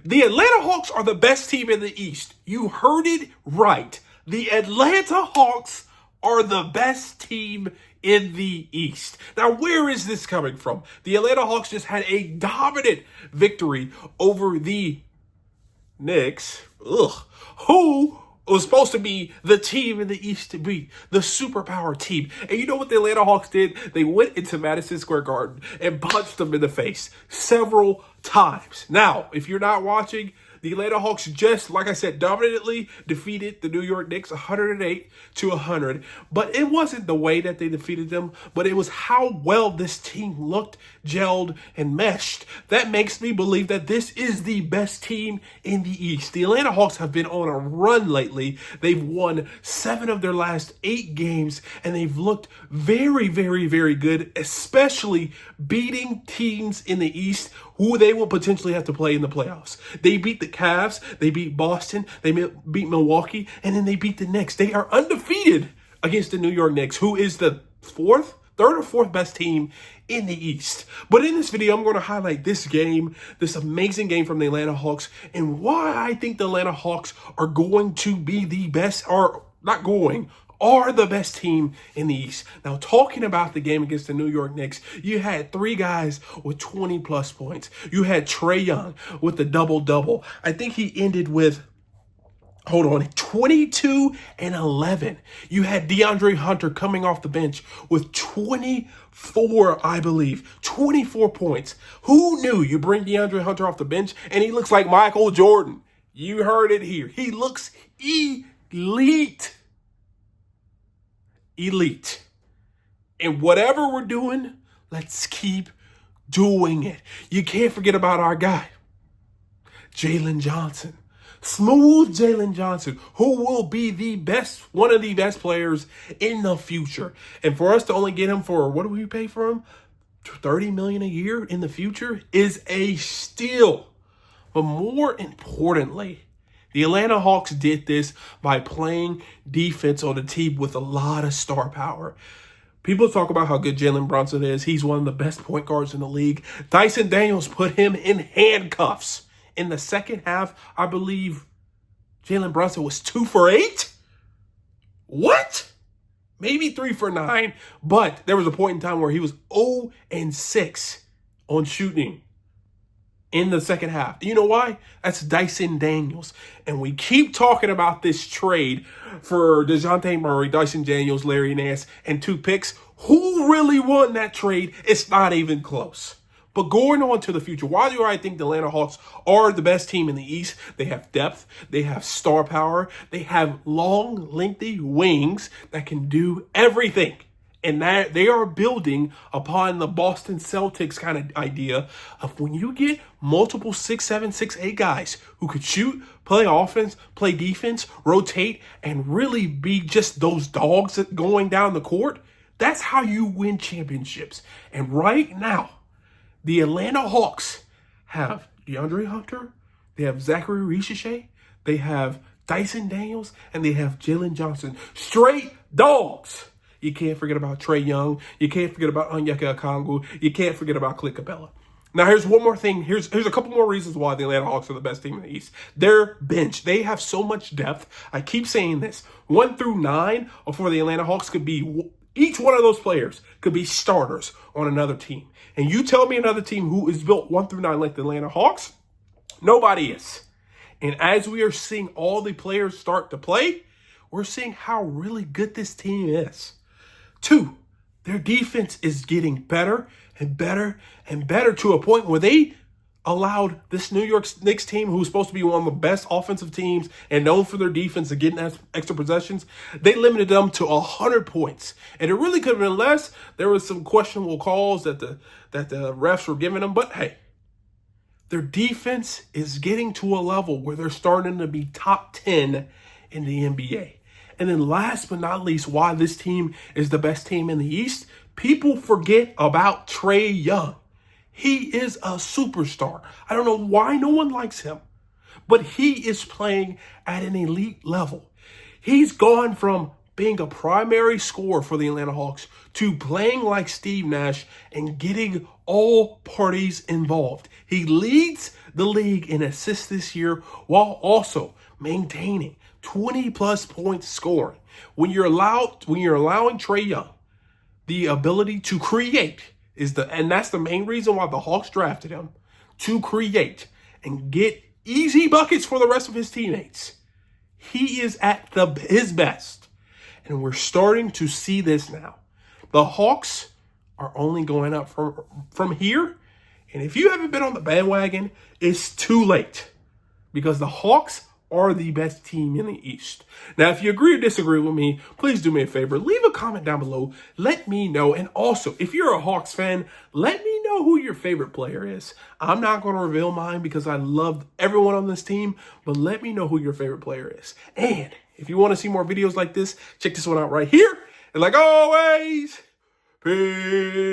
The Atlanta Hawks are the best team in the East. You heard it right. The Atlanta Hawks are the best team in the East. Now, where is this coming from? The Atlanta Hawks just had a dominant victory over the Knicks, who was supposed to be the team in the East to beat, the superpower team. And you know what the Atlanta Hawks did? They went into Madison Square Garden and punched them in the face several times. Now, if you're not watching, the Atlanta Hawks just, like I said, dominantly defeated the New York Knicks 108-100. But it wasn't the way that they defeated them, but it was how well this team looked, gelled, and meshed. That makes me believe that this is the best team in the East. The Atlanta Hawks have been on a run lately. They've won 7 of their last 8 games, and they've looked very, very, very good, especially beating teams in the East who they will potentially have to play in the playoffs. They beat the Cavs, they beat Boston, they beat Milwaukee, and then they beat the Knicks. They are undefeated against the New York Knicks, who is the third or fourth best team in the East. But in this video, I'm going to highlight this game, this amazing game from the Atlanta Hawks, and why I think the Atlanta Hawks are going to be the best, or not going, are the best team in the East. Now, talking about the game against the New York Knicks, you had 3 guys with 20-plus points. You had Trae Young with the double-double. I think he ended with 22 and 11. You had DeAndre Hunter coming off the bench with 24, I believe, 24 points. Who knew you bring DeAndre Hunter off the bench and he looks like Michael Jordan? You heard it here. He looks elite. Elite. And whatever we're doing, let's keep doing it. You can't forget about our guy, Jalen Johnson. Smooth Jalen Johnson, who will be one of the best players in the future. And for us to only get him for, what do we pay for him? $30 million a year in the future is a steal. But more importantly, the Atlanta Hawks did this by playing defense on a team with a lot of star power. People talk about how good Jalen Brunson is. He's one of the best point guards in the league. Dyson Daniels put him in handcuffs. In the second half, I believe Jalen Brunson was 2 for 8. What? Maybe 3 for 9. But there was a point in time where he was 0 and 6 on shooting in the second half. You know why? That's Dyson Daniels. And we keep talking about this trade for DeJounte Murray, Dyson Daniels, Larry Nance, and 2 picks. Who really won that trade? It's not even close. But going on to the future, why do I think the Atlanta Hawks are the best team in the East? They have depth, they have star power, they have long, lengthy wings that can do everything. And that they are building upon the Boston Celtics kind of idea of when you get multiple 6'7", 6'8" guys who could shoot, play offense, play defense, rotate, and really be just those dogs going down the court. That's how you win championships. And right now, the Atlanta Hawks have DeAndre Hunter, they have Zachary Richichet, they have Dyson Daniels, and they have Jalen Johnson. Straight dogs. You can't forget about Trae Young. You can't forget about Onyeka Okongwu. You can't forget about Clint Capella. Now, here's one more thing. Here's a couple more reasons why the Atlanta Hawks are the best team in the East. Their bench. They have so much depth. I keep saying this. 1 through 9 for the Atlanta Hawks could be, each one of those players could be starters on another team. And you tell me another team who is built 1 through 9 like the Atlanta Hawks? Nobody is. And as we are seeing all the players start to play, we're seeing how really good this team is. 2, their defense is getting better and better and better to a point where they allowed this New York Knicks team, who's supposed to be one of the best offensive teams and known for their defense and getting extra possessions, they limited them to 100 points. And it really could have been less. There was some questionable calls that the refs were giving them. But hey, their defense is getting to a level where they're starting to be top 10 in the NBA. And then last but not least, why this team is the best team in the East, people forget about Trae Young. He is a superstar. I don't know why no one likes him, but he is playing at an elite level. He's gone from being a primary scorer for the Atlanta Hawks to playing like Steve Nash and getting all parties involved. He leads the league in assists this year while also maintaining 20-plus points scoring. When you're allowing Trae Young the ability to create and that's the main reason why the Hawks drafted him, to create and get easy buckets for the rest of his teammates. He is at his best. And we're starting to see this now. The Hawks are only going up from here. And if you haven't been on the bandwagon, it's too late. Because the Hawks are the best team in the East. Now, if you agree or disagree with me, please do me a favor. Leave a comment down below. Let me know. And also, if you're a Hawks fan, let me know who your favorite player is. I'm not going to reveal mine because I love everyone on this team, but let me know who your favorite player is. And if you want to see more videos like this, check this one out right here. And like always, peace.